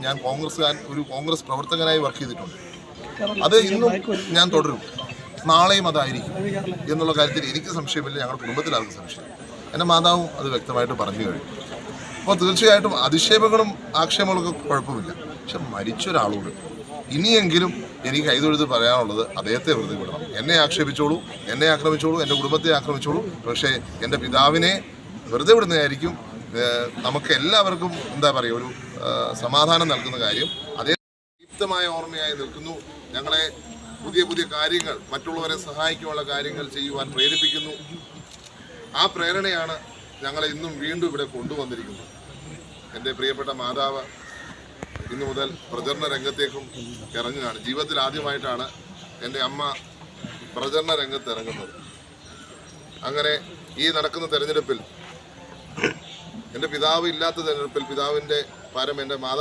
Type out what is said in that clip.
ഞാൻ ഒരു കോൺഗ്രസ് പ്രവർത്തകനായി വർക്ക് ചെയ്തിട്ടുണ്ട്. അത് ഇന്നും ഞാൻ തുടരും, നാളെയും അതായിരിക്കും എന്നുള്ള കാര്യത്തിൽ എനിക്ക് സംശയമില്ല, ഞങ്ങളുടെ കുടുംബത്തിൽ ആർക്കും സംശയം. എൻ്റെ മാതാവും അത് വ്യക്തമായിട്ട് പറഞ്ഞു കഴിഞ്ഞു. അപ്പോൾ തീർച്ചയായിട്ടും അധിക്ഷേപങ്ങളും ആക്ഷേപങ്ങളൊക്കെ കുഴപ്പമില്ല, പക്ഷെ മരിച്ചൊരാളോട് ഇനിയെങ്കിലും എനിക്ക് കൈതൊഴുത് പറയാനുള്ളത് അദ്ദേഹത്തെ വെറുതെ വിടണം. എന്നെ ആക്ഷേപിച്ചോളൂ, എന്നെ ആക്രമിച്ചോളൂ, എൻ്റെ കുടുംബത്തെ ആക്രമിച്ചോളൂ, പക്ഷേ എൻ്റെ പിതാവിനെ വെറുതെ വിടുന്നതായിരിക്കും നമുക്ക് എല്ലാവർക്കും എന്താ പറയുക ഒരു സമാധാനം നൽകുന്ന കാര്യം. അതേ ദീപ്തമായ ഓർമ്മയായി നിൽക്കുന്നു. ഞങ്ങളെ പുതിയ പുതിയ കാര്യങ്ങൾ, മറ്റുള്ളവരെ സഹായിക്കാനുള്ള കാര്യങ്ങൾ ചെയ്യുവാൻ പ്രേരിപ്പിക്കുന്നു. ആ പ്രേരണയാണ് ഞങ്ങളെ ഇന്നും വീണ്ടും ഇവിടെ കൊണ്ടുവന്നിരിക്കുന്നത്. എൻ്റെ പ്രിയപ്പെട്ട മാതാവ് ഇന്നു മുതൽ പ്രചരണ രംഗത്തേക്കും ഇറങ്ങുകയാണ്. ജീവിതത്തിൽ ആദ്യമായിട്ടാണ് എൻ്റെ അമ്മ പ്രചരണ രംഗത്ത് ഇറങ്ങുന്നത്. അങ്ങനെ ഈ നടക്കുന്ന തെരഞ്ഞെടുപ്പിൽ, എൻ്റെ പിതാവ് ഇല്ലാത്ത തെരഞ്ഞെടുപ്പിൽ, പിതാവിൻ്റെ പരം എൻ്റെ മാതാവ്